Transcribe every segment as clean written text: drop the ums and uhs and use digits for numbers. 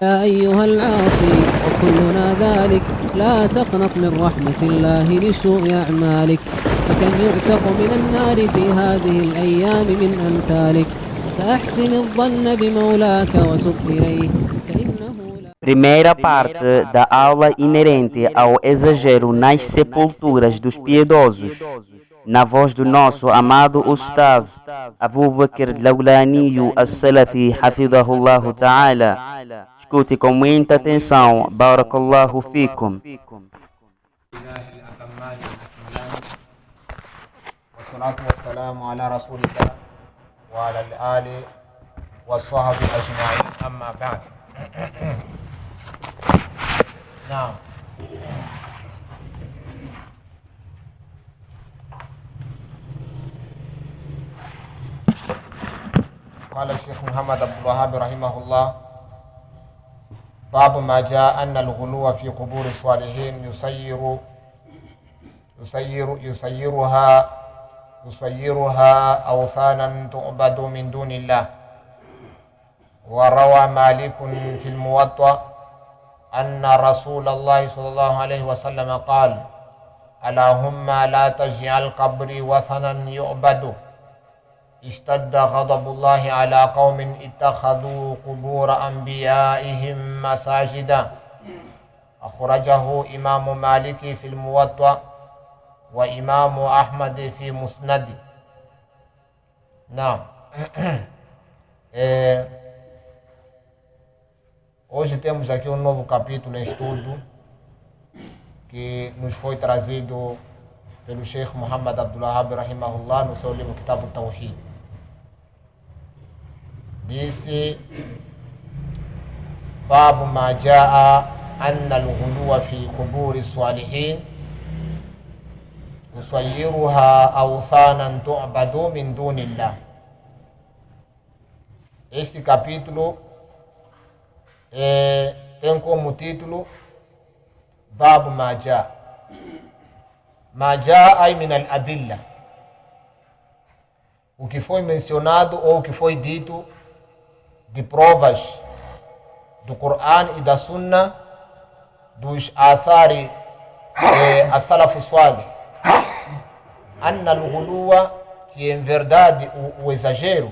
يا أيها العاصي وكلنا ذلك لا تقنط من رحمة الله لسوء أعمالك فكم يعتق من النار في هذه الأيام من أمثالك فأحسن الظن بمولاك وتب إليه فإنه Primeira parte da aula inerente ao exagero nas sepulturas dos piedosos, na voz do nosso amado Ustaz Abu Bakr Lawlaniyu As-Salafi Hafidahullahu Ta'ala. Escute com muita atenção. Barakallahu fikum. والصلاة والسلام على رسول الله وعلى الآل والصحب أجمعين أما بعد. نعم. قال الشيخ محمد عبد الوهاب رحمه الله: باب ما جاء أن الغلو في قبور الصالحين يصيرها أوثانا تعبد من دون الله. وروى مالك في الموطأ أن رسول الله صلى الله عليه وسلم قال: اللهم لا تجعل قبري وثنا يعبد. اشتد غضب الله على قوم اتخذوا قبور أنبيائهم مساجدا. أخرجه إمام مالك في الموطأ وإمام أحمد في مسند. نعم. Hoje temos aqui um novo capítulo em estudo que nos foi trazido pelo Sheikh Muhammad Abdul Wahhab Rahimahullah no seu livro Kitab al-Tawhid. Disse: Babu ma jaa anna al-ghuluwa fi quburi salihin yusayyiruha awthanan tu'badu min dunillah. Este capítulo tem como título Babu ma jaa. Ma jaa ay min al-adilla. O que foi mencionado ou o que foi dito de provas do Coran e da Sunna dos athari as-salaf salih. Anna al-ghuluwa, que em verdade o exagero,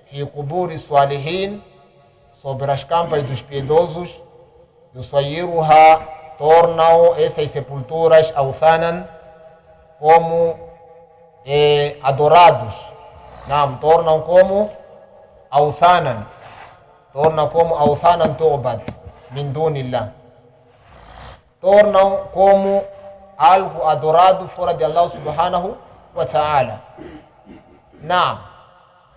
fi quburi salihin, sobre as campas dos piedosos, yusayiruha, tornam essas sepulturas awthanan, como adorados. Não, tornam como awthanan, tornam como awthanan tu'bad min dunillah, tornam como algo adorado fora de Allah subhanahu wa ta'ala. Não,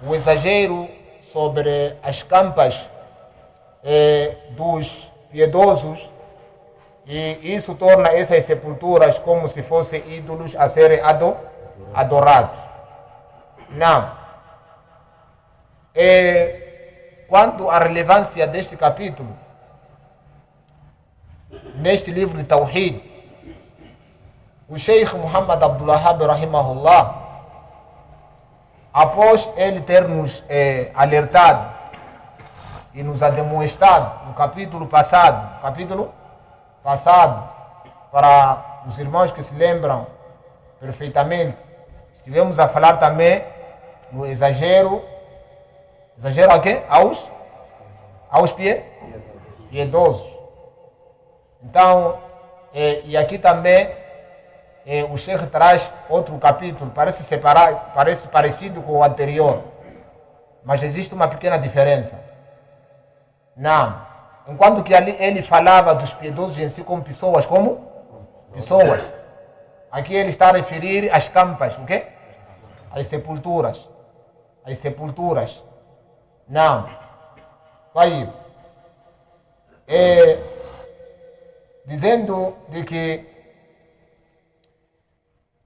o exagero sobre as campas dos piedosos, e isso torna essas sepulturas como se fossem ídolos a serem adorados. Não. Quanto à relevância deste capítulo, neste livro de Tawhid, o Sheikh Muhammad Abdul Wahhab Rahimahullah, após ele ter nos alertado e nos demonstrado no capítulo passado, para os irmãos que se lembram perfeitamente, estivemos a falar também no exagero a quê? Aos piedosos. Então, e aqui também o Sheikh traz outro capítulo, parece parecido com o anterior, mas existe uma pequena diferença. Não. Enquanto que ali ele falava dos piedosos em si como pessoas, aqui ele está a referir às campas, o quê? As sepulturas. Não. Aí, dizendo de que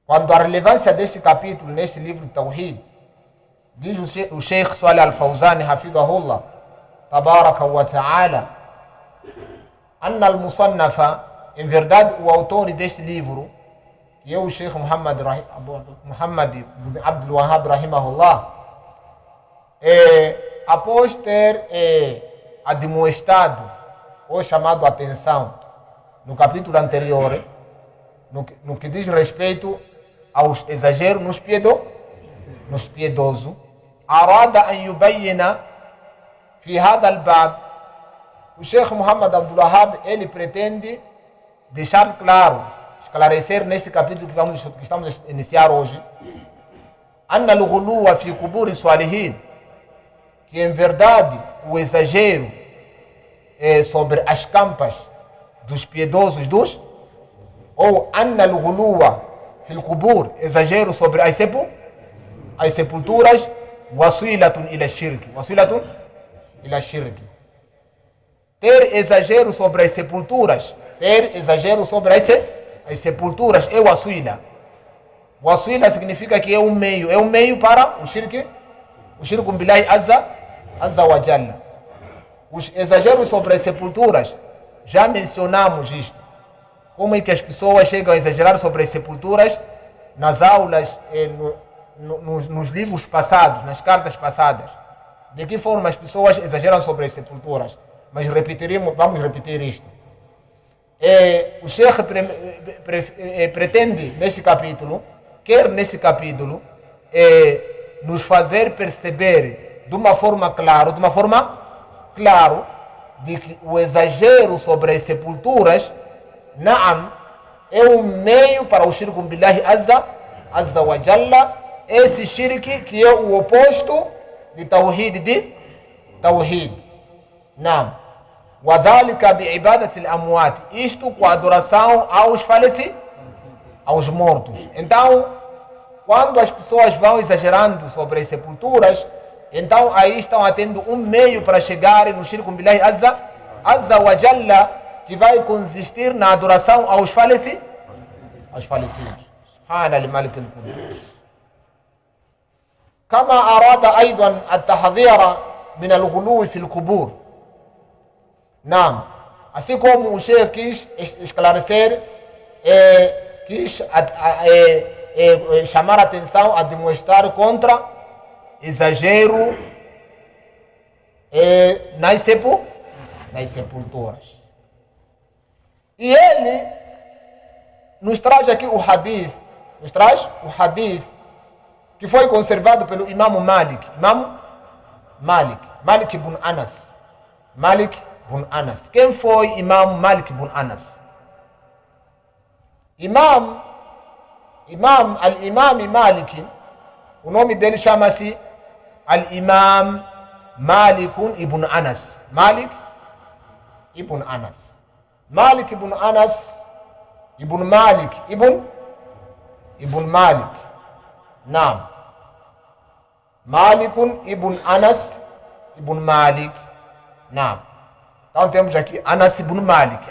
quando a relevância deste capítulo neste livro de Tawhid, diz o Sheikh Salih Al-Fawzani Hafidahullah Tabaraka wa Ta'ala, Anna al-Musannafa, em verdade o autor deste livro, que é o Sheikh Muhammad ibn Abdul Wahhab Rahimahullah, após ter demonstrado foi chamado a atenção no capítulo anterior, no que diz respeito aos exageros nos piedosos. أراد أن يبين في هذا الباب. O Sheikh Muhammad Abdul Wahhab, ele pretende deixar claro, esclarecer neste capítulo que estamos a iniciar hoje, أن الغلو في قبور الصالحين, que em verdade o exagero sobre as campas dos piedosos ou أن الغلو في القبور, exagero sobre as sepulturas, wasilatun ila shirk. Ter exagero sobre as sepulturas, é wasila. Wasila significa que é um meio para o shirk billahi azza wa jalla. Os exageros sobre as sepulturas, já mencionamos isto. Como é que as pessoas chegam a exagerar sobre as sepulturas nas aulas, nos livros passados, nas cartas passadas. De que forma as pessoas exageram sobre as sepulturas? Mas vamos repetir isto. O Sheikh pretende, quer nesse capítulo, nos fazer perceber de uma forma clara, de que o exagero sobre as sepulturas, é um meio para o shirk billahi azza wa jalla, esse shirk que é o oposto de tawhid, wadhalika bi'ibadati al-amwat, isto com a adoração aos mortos. Então, quando as pessoas vão exagerando sobre as sepulturas, então aí estão tendo um meio para chegarem no shirk billahi azza wa jalla, que vai consistir na adoração aos falecidos. Subhana al-Malik al-Qudus. كما أراد أيضا التحذير من الغلو في القبور. Assim como o Sheikh quis esclarecer, quis chamar a atenção, a demonstrar contra exagero nas sepulturas. E ele nos traz aqui o hadith, que foi conservado pelo Imam Malik ibn Anas. Quem foi Imam Malik ibn Anas? Al-Imam Malik, o nome dele chama-se Al-Imam Malik ibn Anas. Malik ibn Anas, ibn Malik, ibn Malik. Malik ibn Anas ibn Malik. Então temos aqui Anas ibn Malik.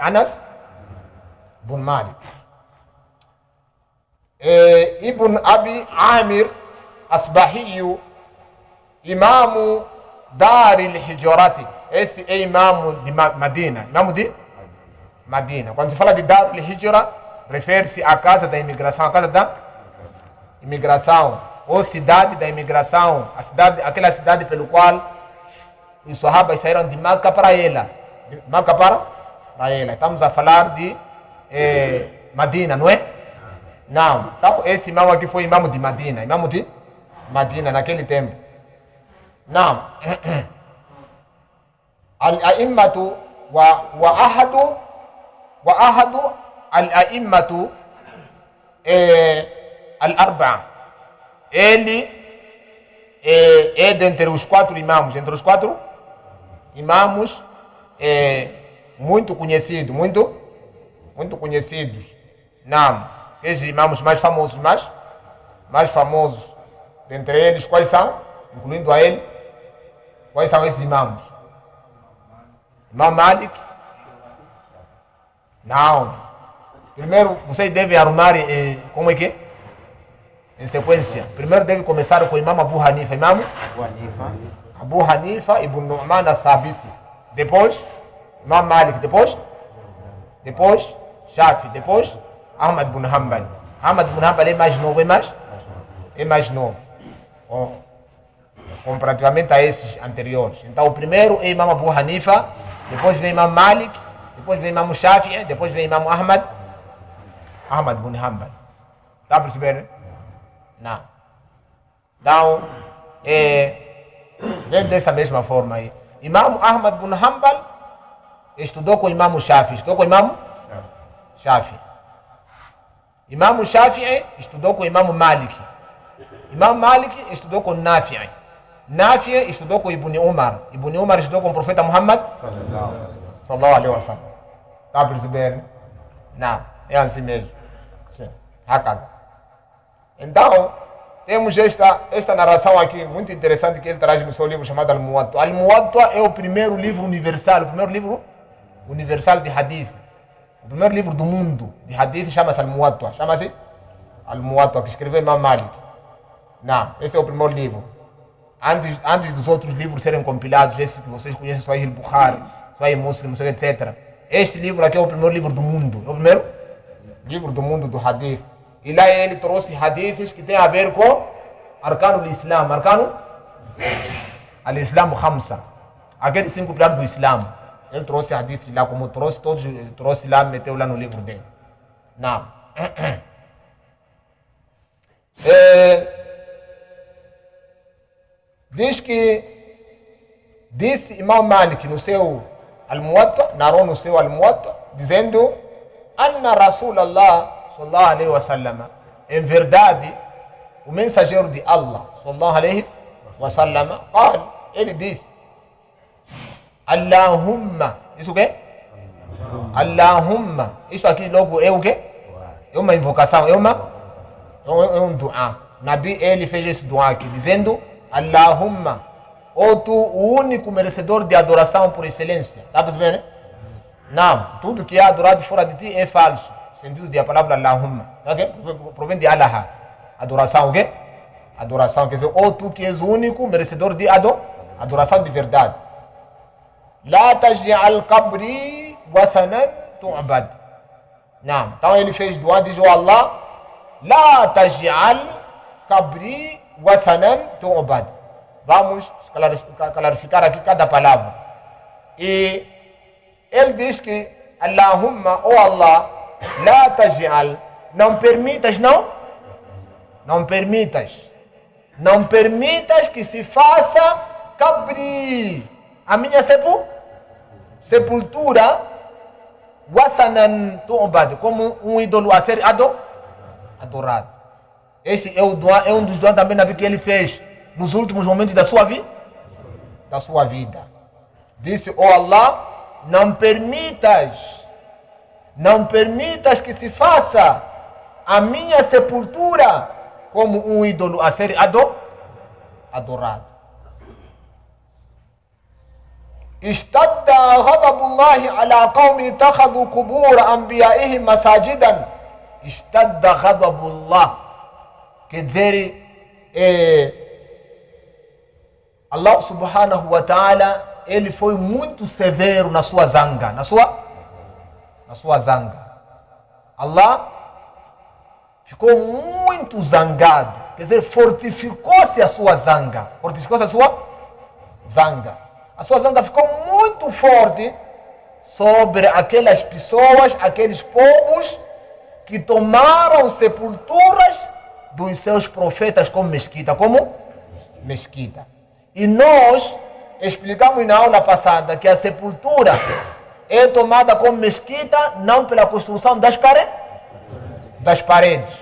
Ibn Abi Amir Asbahiyu, imamu Dar al-Hijrati. Esse é imamu de Madina. Quando se fala de Dar al-Hijra, refere-se à casa da imigração, ou cidade da imigração, aquela cidade pelo qual os Sahabas saíram de Makkah para ela. Estamos a falar de Madina, não é? Não. Então, esse imam aqui foi imam de Madina. Naquele tempo. Não. Al-a'immatu wa ahadu al-a'immatu al-arba'a. Ele é dentre os quatro imamos, muito conhecidos, esses imamos mais famosos, dentre eles, quais são? Incluindo a ele, quais são esses imamos? Imam Malik? Não. Primeiro, vocês devem arrumar, como é que é? Em sequência. Primeiro deve começar com o Imam Abu Hanifa. Abu Hanifa ibn Nu'man al-Thabiti. Depois, Imam Malik. Depois, Shafi. Depois, Ahmad ibn Hanbal. Ahmad ibn Hanbal é mais novo. Comparativamente a esses anteriores. Então, o primeiro é Imam Abu Hanifa. Depois vem Imam Malik. depois vem Imam Shafi'i, depois vem Imam Ahmad bin Hanbal. Está a perceber? Não. Então, vem dessa mesma forma aí. Imam Ahmad bin Hanbal estudou com Imam Shafi'i. Estudou com Imam Shafi'i. Imam Shafi'i estudou com Imam Malik. Imam Malik estudou com Nafi'i. Nafi'i estudou com Ibn Umar. Ibn Umar estudou com o profeta Muhammad sallallahu alaihi wasallam. Está a perceber? Não, é assim mesmo. Sim. Então, temos esta narração aqui, muito interessante, que ele traz no seu livro chamado Al-Muwatta. Al-Muwatta é o primeiro livro universal, de Hadith. O primeiro livro do mundo de Hadith chama-se Al-Muwatta. Chama-se Al-Muwatta, que escreveu Imam Malik. Não, esse é o primeiro livro. Antes dos outros livros serem compilados, esse que vocês conhecem, Sahih al-Bukhari, Sahih Muslim, etc. Este livro aqui é o primeiro livro do mundo. É o primeiro livro do mundo do Hadith. E lá ele trouxe hadiths que tem a ver com Arkanu al-Islam. Arkanu al-Islam Khamsa. Aqueles 5 pilares do Islam. Ele trouxe hadiths lá, como trouxe lá, meteu lá no livro dele. Não. Disse Imam Malik no seu Al-Muwatta, narrou no seu Al-Muwatta, dizendo: Anna Rasulallah sallallahu alaihi wasallam, em verdade, o mensageiro de Allah sallallahu alaihi wasallam, ele disse: Allahumma, isso o quê? Allahumma, isso aqui logo é o quê? É uma invocação, é um dua. Nabi, ele fez esse dua aqui, dizendo: Allahumma, tu, o único merecedor de adoração por excelência. Está percebendo, né? Não, tudo que é adorado fora de ti é falso. O sentido da palavra Allahumma, okay? Provém de Allah. Adoração, o quê? Adoração, quer dizer, tu que és o único merecedor de adoração de verdade. La taj'al qabri wathanan tu'bad. Não, então ele fez dua, diz: Allah, la taj'al qabri wathanan tu'bad. Vamos clarificar aqui cada palavra. E ele diz que Allahumma, Allah, la taj'al, não permitas que se faça qabri, a minha sepultura, wathanan tu'bad, como um ídolo a ser adorado. Esse é um dos dois também que ele fez nos últimos momentos da sua vida. Disse: Allah, não permitas que se faça a minha sepultura como um ídolo a ser adorado. Istadda ghadabullahi ala qawmi ittakhadhu qubur anbiya'ihim masajidan. Istadda ghadabullah, quer dizer, Allah subhanahu wa ta'ala, ele foi muito severo na sua zanga, na sua zanga. Allah ficou muito zangado, quer dizer, fortificou-se a sua zanga. A sua zanga ficou muito forte sobre aquelas pessoas, aqueles povos que tomaram sepulturas dos seus profetas como mesquita. E nós explicamos na aula passada que a sepultura é tomada como mesquita não pela construção das paredes,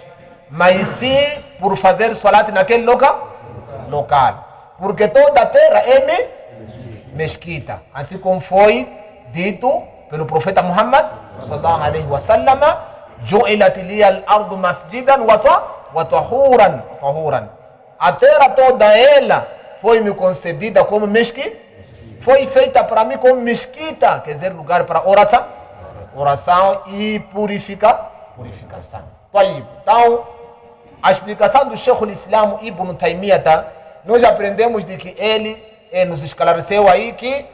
mas sim por fazer salat naquele local. Porque toda a terra é mesquita, assim como foi dito pelo profeta Muhammad sallallahu alaihi wasallam: Ju'ilat liya al-ardu masjidan wa tahuran. A terra toda ela foi me concedida como mesquita, foi feita para mim como mesquita, quer dizer, lugar para oração e purificação. Então, a explicação do Sheikh al-Islam Ibn Taymiyyah, nós aprendemos de que ele nos esclareceu aí que,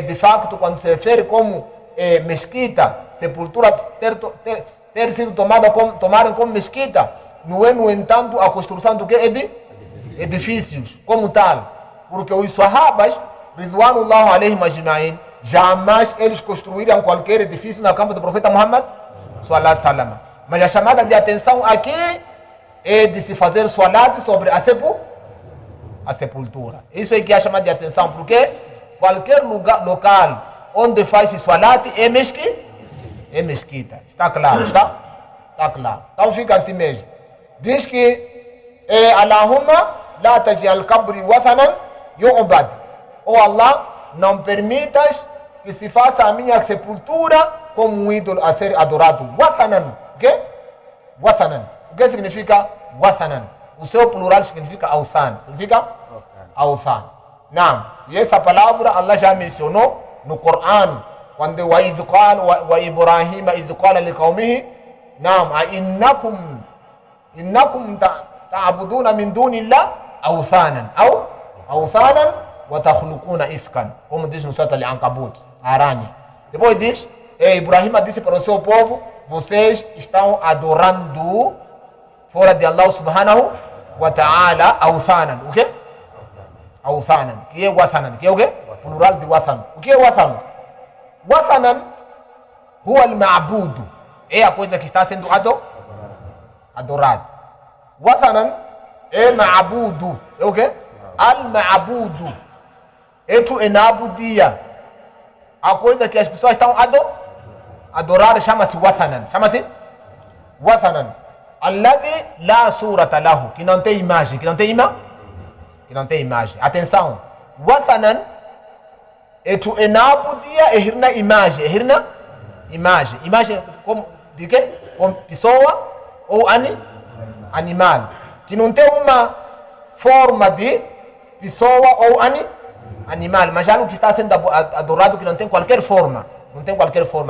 de facto, quando se refere como mesquita, sepultura ter sido tomaram como mesquita, não é, no entanto, a construção do que é de edifícios como tal, porque os sahabas, ridwanullah alaihim ajma'in, jamais eles construíram qualquer edifício na campa do profeta Muhammad sallallahu alaihi wasallam. Mas a chamada de atenção aqui é de se fazer salat sobre a sepultura. Isso é que é a chamada de atenção, porque qualquer local onde faz-se salat é mesquita. Está claro, está? Está claro. Então fica assim mesmo. Diz que Allahumma la taj'al qabri wathanan yu'bad. Oh Allah, não permitas que se faça a minha sepultura como um ídolo a ser adorado. Wathanan. O quê? Wathanan. O que significa wathanan? O seu plural significa awthan. Significa awthan. Não. E essa palavra Allah já mencionou no Coran. Quando wa Ibrahim idh qala liqaumihi, naam, innakum ta'buduna min dunillah awthanan wa takhluquna ifkan, como diz no Surah Al-Ankabut, a aranha. Depois diz, Ibrahim disse para o seu povo, vocês estão adorando fora de Allah subhanahu wa ta'ala awthanan. O que? Awthanan. Que é wathanan? Que é o quê? Plural de wathan. O que é wathan? Wathanan huwa al-ma'budu. É a coisa que está sendo adorado. Wathanan é ma'budu. É o quê? Al-ma'budu. Isso é nabudia. A coisa que as pessoas estão adorar chama-se wathanan. Chama-se wathanan. Alladhi la surata lahu. Que não tem imagem. Que não tem imagem. Atenção. Wathanan itu enabudia ehirna imagem. Imagem como de quê? Como pessoa ou animal. Que não tem uma forma de pessoa ou animal. Mas já no que está sendo adorado que não tem qualquer forma.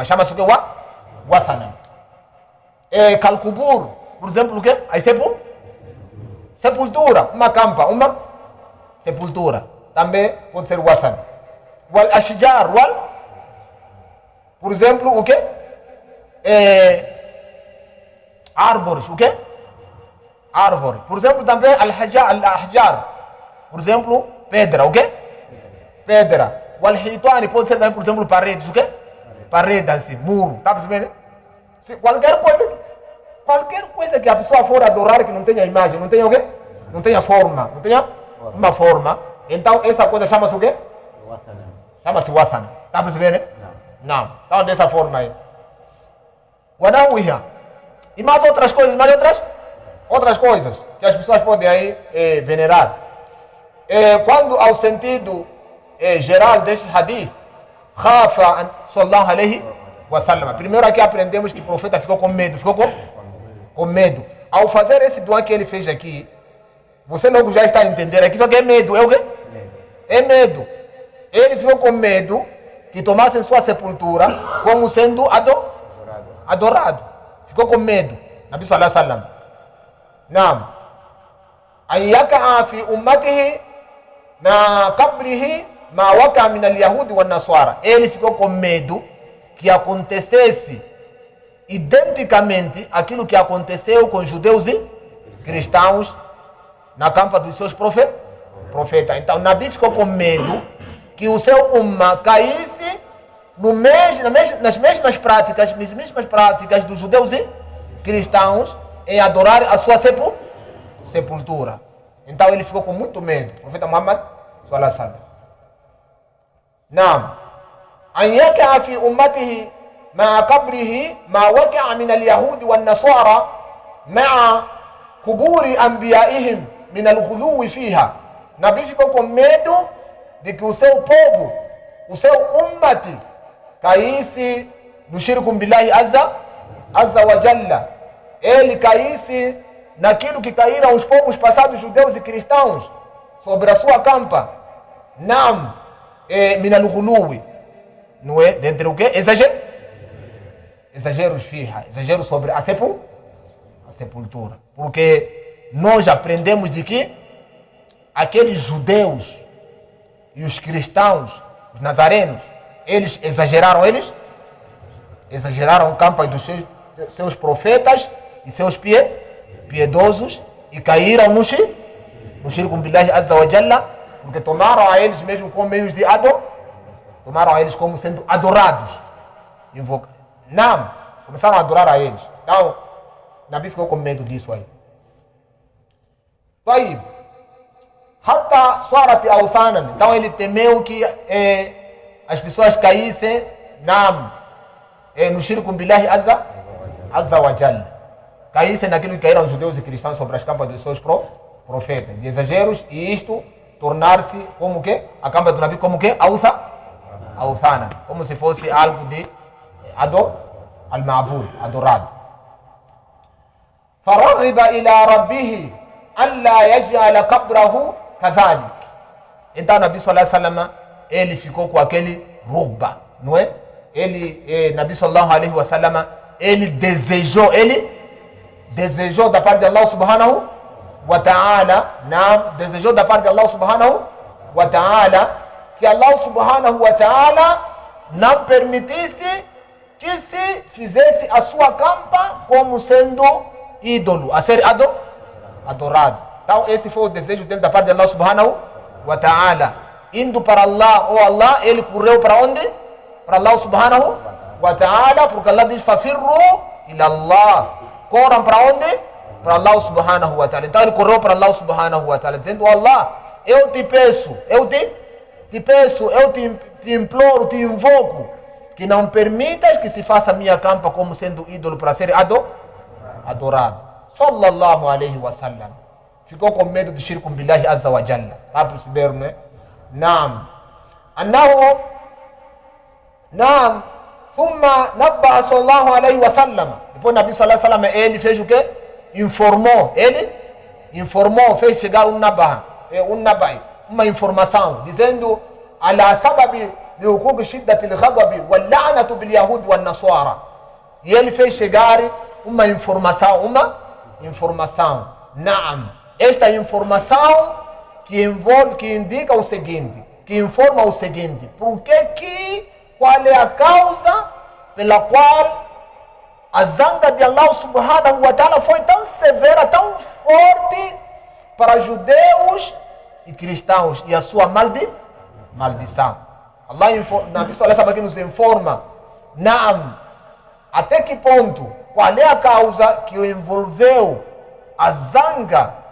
Chama-se o quê? Wathanan. Kalkubur, por exemplo, o quê? Aí sepultura. Uma campa, uma sepultura. Também pode ser wathan. Wal ashjar, por exemplo, o quê? Árvores, o quê? Árvore. Por exemplo, também al-ahjar, por exemplo, pedra, o quê? Pedra. Wal hitani pode ser também, por exemplo, paredes, o quê? Parede assim, muro, tá percebendo? Qualquer coisa que a pessoa for adorar que não tenha imagem, não tenha o quê? Não tenha forma, não tenha uma forma. Então essa coisa chama-se o quê? Chama-se wathan. Está percebendo? Não. Então dessa forma aí. Wanawiha. E mais outras coisas, outras coisas que as pessoas podem aí venerar. Quando ao sentido geral deste hadith, Khafa sallallahu alaihi wasallam. Primeiro aqui aprendemos que o profeta ficou com medo. Com medo. Ao fazer esse dua que ele fez aqui, você logo já está a entender aqui, só que é medo. É o quê? É medo. Ele ficou com medo que tomassem sua sepultura como sendo adorado. Ficou com medo. Nabi sallallahu alaihi wasallam. Naam. An yaka'a fi ummatihi na qabrihi ma waka min al-yahudi wa nasara. Ele ficou com medo que acontecesse identicamente aquilo que aconteceu com judeus e cristãos na campa dos seus profetas. Então, Nabi ficou com medo que o seu umma caísse nas mesmas práticas dos judeus e cristãos em adorar a sua sepultura. Então, ele ficou com muito medo. O profeta Muhammad sallallahu alaihi wasallam. Naam. An yaka'a fi ummatihi ma qabrihi ma waqa'a min al-yahudi wan nasara ma'a kuburi anbiya'ihim min al-ghuluwi fiha. Nabi ficou com medo de que o seu povo, o seu ummati, caísse no shirkum billahi azza wa jalla. Ele caísse naquilo que caíram os povos passados, judeus e cristãos, sobre a sua campa. Nam, min al-ghuluwi. Não é? Dentro do quê? Exageros fiha. Exageros sobre a sepultura. Porque nós aprendemos de que aqueles judeus e os cristãos, os nazarenos, eles exageraram a campa dos seus profetas e seus piedosos e caíram no shirkum billahi azza wa jalla, porque tomaram a eles mesmo como meios de tomaram a eles como sendo adorados. Não, começaram a adorar a eles. Então, Nabi ficou com medo disso aí. Aí, hatta sarat awthanan. Então ele temeu que as pessoas caíssem no shirku billahi azza wa jalla. Caíssem naquilo que caíram os judeus e cristãos sobre as campas dos seus profetas, de exageros, e isto tornar-se como que? A campa do Nabi como que? Awthana, como se fosse algo de al-ma'bud, adorado. فَرَغِبَ إِلَى رَبِّهِ أَلَّا يَجْعَلَ قَبْرَهُ كَذَلِكَ. Então, Nabi sallallahu alaihi wasallam, ele ficou com aquele rugba, não é? Nabi sallallahu alaihi wasallam, ele desejou da parte de Allah subhanahu wa ta'ala, desejou da parte de Allah subhanahu wa ta'ala, que Allah subhanahu wa ta'ala não permitisse que se fizesse a sua campa como sendo ídolo, a ser adorado. Então esse foi o desejo dele da parte de Allah subhanahu wa ta'ala. Indo para Allah, Allah, ele correu para onde? Para Allah subhanahu wa ta'ala, porque Allah diz: fafirru ila Allah. Corram para onde? Para Allah subhanahu wa ta'ala. Então ele correu para Allah subhanahu wa ta'ala, dizendo: Allah, eu te peço, eu te imploro, te invoco, que não permitas que se faça minha campa como sendo ídolo para ser adorado. Sallallahu alaihi wa sallam. Ficou com medo de shirku billahi azza wa jalla. Está perceber, não é? Naam. Thumma nabbaha sallallahu alaihi wa sallam. Depois Nabi sallallahu alaihi wa sallam, ele fez o quê? Informou, fez chegar uma informação, dizendo: ala sababi liuquq shiddati al-ghadabi wal la'natu bil yahud wan nasara. E ele fez chegar uma informação. Naam. Esta informação que indica o seguinte, que informa o seguinte: qual é a causa pela qual a zanga de Allah subhanahu wa ta'ala foi tão severa, tão forte para judeus e cristãos, e a sua maldição. Allah, Nabi sallallahu alaihi nos informa, até que ponto, qual é a causa que o envolveu a zanga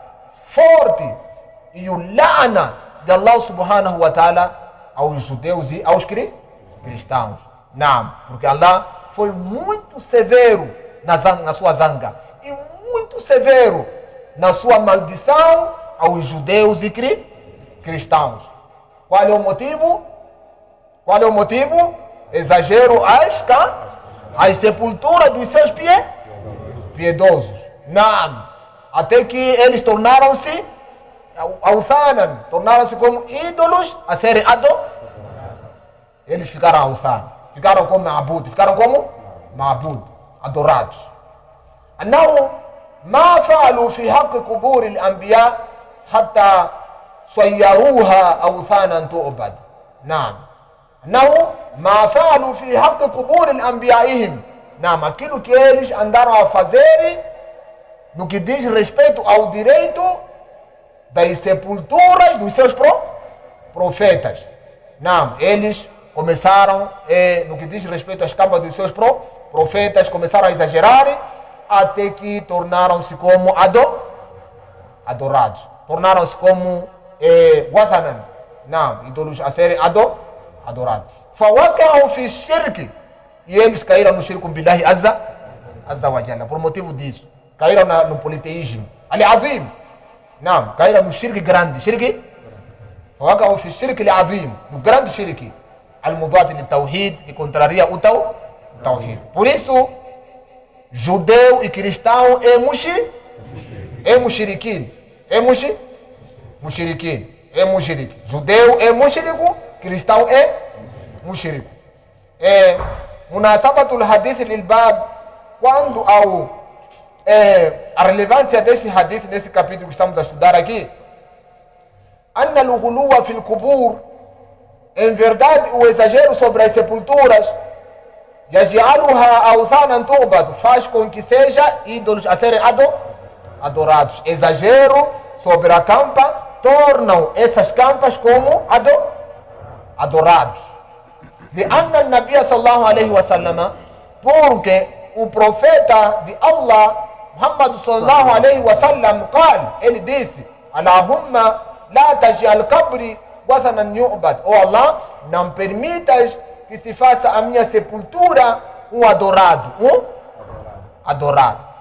forte e o la'na de Allah subhanahu wa ta'ala aos judeus e aos cristãos. Porque Allah foi muito severo na sua zanga e muito severo na sua maldição aos judeus e cristãos. Qual é o motivo? Exagero às sepulturas dos seus piedosos. Até que eles tornaram-se awthanan, tornaram-se como ídolos a serem eles ficaram awthan, ficaram como ma'bud, adorados. أنه ما فعلوا في حق قبور الأنبياء حتى صيروها أوثانا تعبد. أنه ما فعلوا في حق قبور الأنبيائهم. Aquilo que eles andaram a fazer no que diz respeito ao direito das sepulturas dos seus profetas. Eles começaram, no que diz respeito às campas dos seus profetas, começaram a exagerar, até que tornaram-se como adorados. Tornaram-se como wathanan, ídolos a serem adorados. Fawaqa'u fi shirk. E eles caíram no shirku billahi azza wa jalla. Por motivo disso, caíram no politeísmo al-azim. Caíram no shirk grande. Fawaqa'u fi shirk al-azim, no grande shirk al-mudad li-tawhid, que contraria o tawhid. Por isso, judeu e cristão é mushrikin. Judeu é mushrico, cristão é mushrico. Munasabatul hadith lil-bab, quando a relevância desse hadith, nesse capítulo que estamos a estudar aqui, anna al-ghuluwa fil qubur, em verdade o exagero sobre as sepulturas, yaj'aluha awthanan tu'bad, faz com que seja ídolos a serem adorados. Exagero sobre a campa tornam essas campas como adorados. لأن النبي صلى الله عليه وسلم porque o profeta de Allah Muhammad sallallahu alaihi wasallam قال, ele disse: Allahumma la taj'al qabri wasanan yu'bad. Oh Allah, não permitas que se faça a minha sepultura um adorado, adorado.